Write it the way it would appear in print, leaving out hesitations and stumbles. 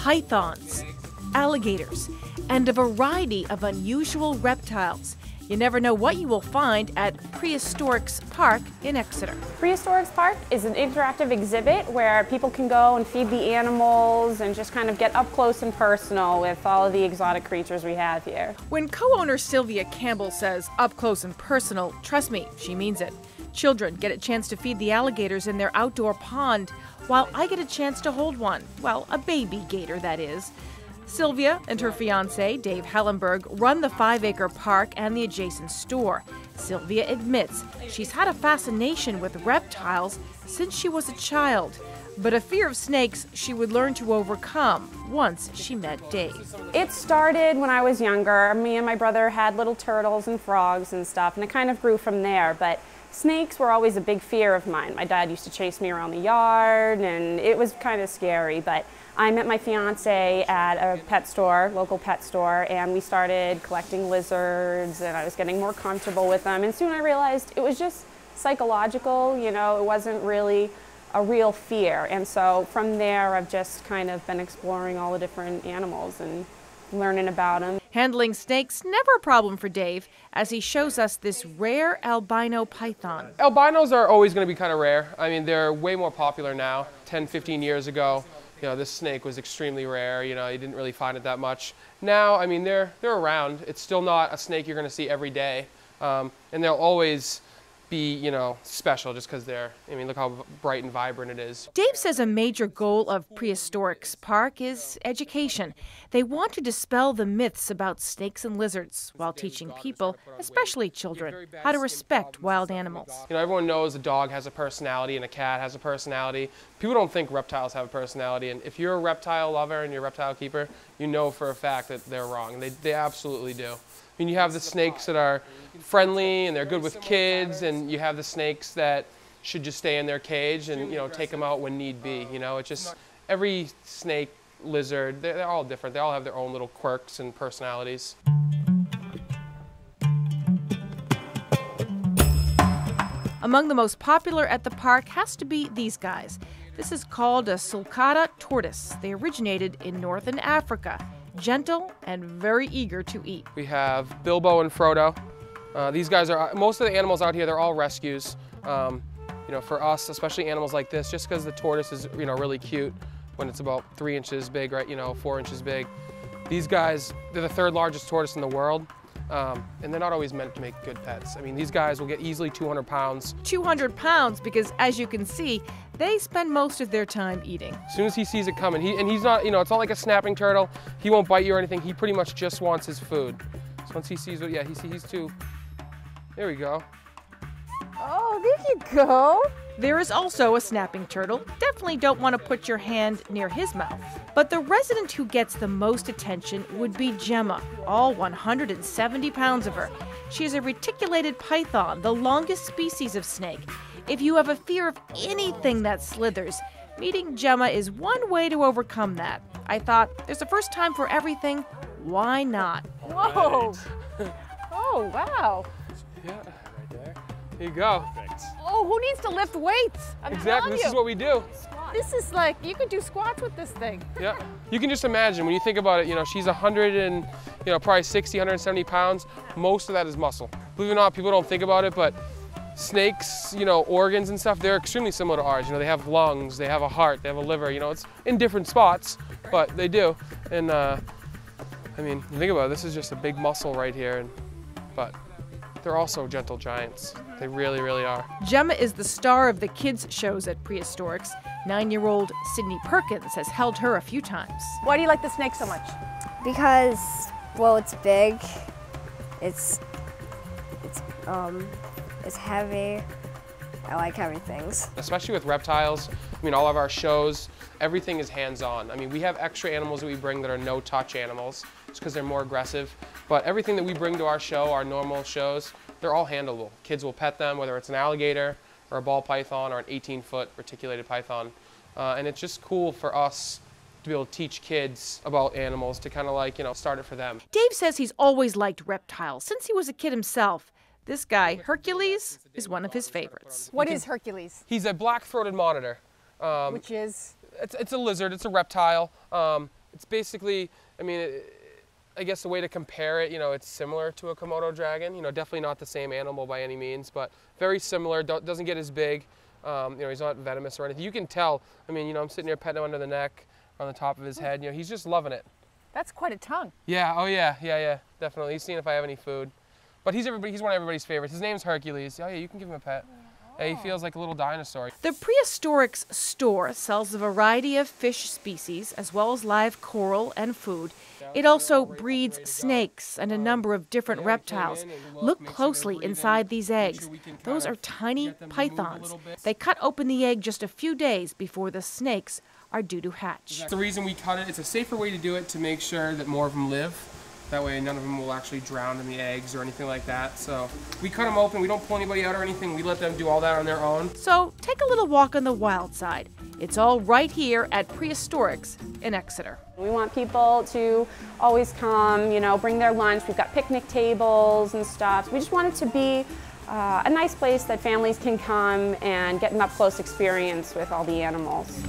pythons, alligators, and a variety of unusual reptiles. You never know what you will find at Prehistorix Park in Exeter. Prehistorix Park is an interactive exhibit where people can go and feed the animals and just kind of get up close and personal with all of the exotic creatures we have here. When co-owner Sylvia Campbell says up close and personal, trust me, she means it. Children get a chance to feed the alligators in their outdoor pond, while I get a chance to hold one. Well, a baby gator, that is. Sylvia and her fiance, Dave Hellenberg, run the 5-acre park and the adjacent store. Sylvia admits she's had a fascination with reptiles since she was a child, but a fear of snakes she would learn to overcome once she met Dave. It started when I was younger. Me and my brother had little turtles and frogs and stuff, and it kind of grew from there. But snakes were always a big fear of mine. My dad used to chase me around the yard, and it was kind of scary. But I met my fiance at a pet store, local pet store, and we started collecting lizards, and I was getting more comfortable with them. And soon I realized it was just psychological, you know, it wasn't really a real fear. And so from there, I've just kind of been exploring all the different animals and learning about them. Handling snakes, never a problem for Dave, as he shows us this rare albino python. Albinos are always going to be kind of rare. I mean, they're way more popular now. 10, 15 years ago, you know, this snake was extremely rare. You know, you didn't really find it that much. Now, I mean, they're around. It's still not a snake you're going to see every day. And they'll always be, you know, special just because they're, I mean, look how bright and vibrant it is. Dave says a major goal of Prehistorix Park is education. They want to dispel the myths about snakes and lizards while teaching people, especially children, how to respect wild animals. You know, everyone knows a dog has a personality and a cat has a personality. People don't think reptiles have a personality, and if you're a reptile lover and you're a reptile keeper, you know for a fact that they're wrong. They absolutely do. I mean, you have the snakes that are friendly and they're good with kids, and you have the snakes that should just stay in their cage and, you know, take them out when need be. You know, it's just every snake, lizard, they're all different. They all have their own little quirks and personalities. Among the most popular at the park has to be these guys. This is called a sulcata tortoise. They originated in northern Africa. Gentle and very eager to eat. We have Bilbo and Frodo. These guys are, most of the animals out here, they're all rescues. You know, for us, especially animals like this, just because the tortoise is, you know, really cute when it's about 3 inches big, right, you know, 4 inches big. These guys, they're the 3rd largest tortoise in the world. And they're not always meant to make good pets. I mean, these guys will get easily 200 pounds. 200 pounds because, as you can see, they spend most of their time eating. As soon as he sees it coming, he's not, you know, it's not like a snapping turtle. He won't bite you or anything. He pretty much just wants his food. So once he sees it, yeah, he's too. There we go. Oh, there you go. There is also a snapping turtle. Definitely don't want to put your hand near his mouth. But the resident who gets the most attention would be Gemma, all 170 pounds of her. She is a reticulated python, the longest species of snake. If you have a fear of anything that slithers, meeting Gemma is one way to overcome that. I thought, there's a first time for everything, why not? Whoa. Oh, wow. Yeah, right there. Here you go. Oh, who needs to lift weights? Exactly, this is what we do. This is like, you could do squats with this thing. Yeah, you can just imagine, when you think about it, you know, she's 100 and, you know, probably 60, 170 pounds. Most of that is muscle. Believe it or not, people don't think about it, but snakes, you know, organs and stuff, they're extremely similar to ours. You know, they have lungs, they have a heart, they have a liver, you know, it's in different spots, but they do. And, I mean, think about it, this is just a big muscle right here, but they're also gentle giants. They really, really are. Gemma is the star of the kids' shows at Prehistorix. 9-year-old Sydney Perkins has held her a few times. Why do you like the snake so much? Because, well, it's big, it's heavy. I like heavy things. Especially with reptiles, I mean, all of our shows, everything is hands-on. I mean, we have extra animals that we bring that are no-touch animals, just because they're more aggressive. But everything that we bring to our show, our normal shows, they're all handleable. Kids will pet them, whether it's an alligator or a ball python or an 18-foot reticulated python. And it's just cool for us to be able to teach kids about animals, to kind of like, you know, start it for them. Dave says he's always liked reptiles since he was a kid himself. This guy, Hercules, is one of his favorites. What is Hercules? He's a black-throated monitor. Which is? It's a lizard, it's a reptile. It's basically, I mean, I guess the way to compare it, it's similar to a Komodo dragon. Definitely not the same animal by any means, but very similar. Doesn't get as big. He's not venomous or anything. You can tell. I mean, I'm sitting here petting him under the neck, on the top of his head. He's just loving it. That's quite a tongue. Yeah. Oh yeah. Definitely. He's seeing if I have any food. But he's one of everybody's favorites. His name's Hercules. Oh yeah, you can give him a pet. Yeah, he feels like a little dinosaur. The Prehistorix store sells a variety of fish species as well as live coral and food. It also breeds snakes and a number of different reptiles. Look closely inside these eggs. Those are tiny pythons. They cut open the egg just a few days before the snakes are due to hatch. The reason we cut it, it's a safer way to do it to make sure that more of them live. That way none of them will actually drown in the eggs or anything like that. So we cut them open, we don't pull anybody out or anything, we let them do all that on their own. So take a little walk on the wild side. It's all right here at Prehistorix in Exeter. We want people to always come, bring their lunch. We've got picnic tables and stuff. We just want it to be a nice place that families can come and get an up-close experience with all the animals.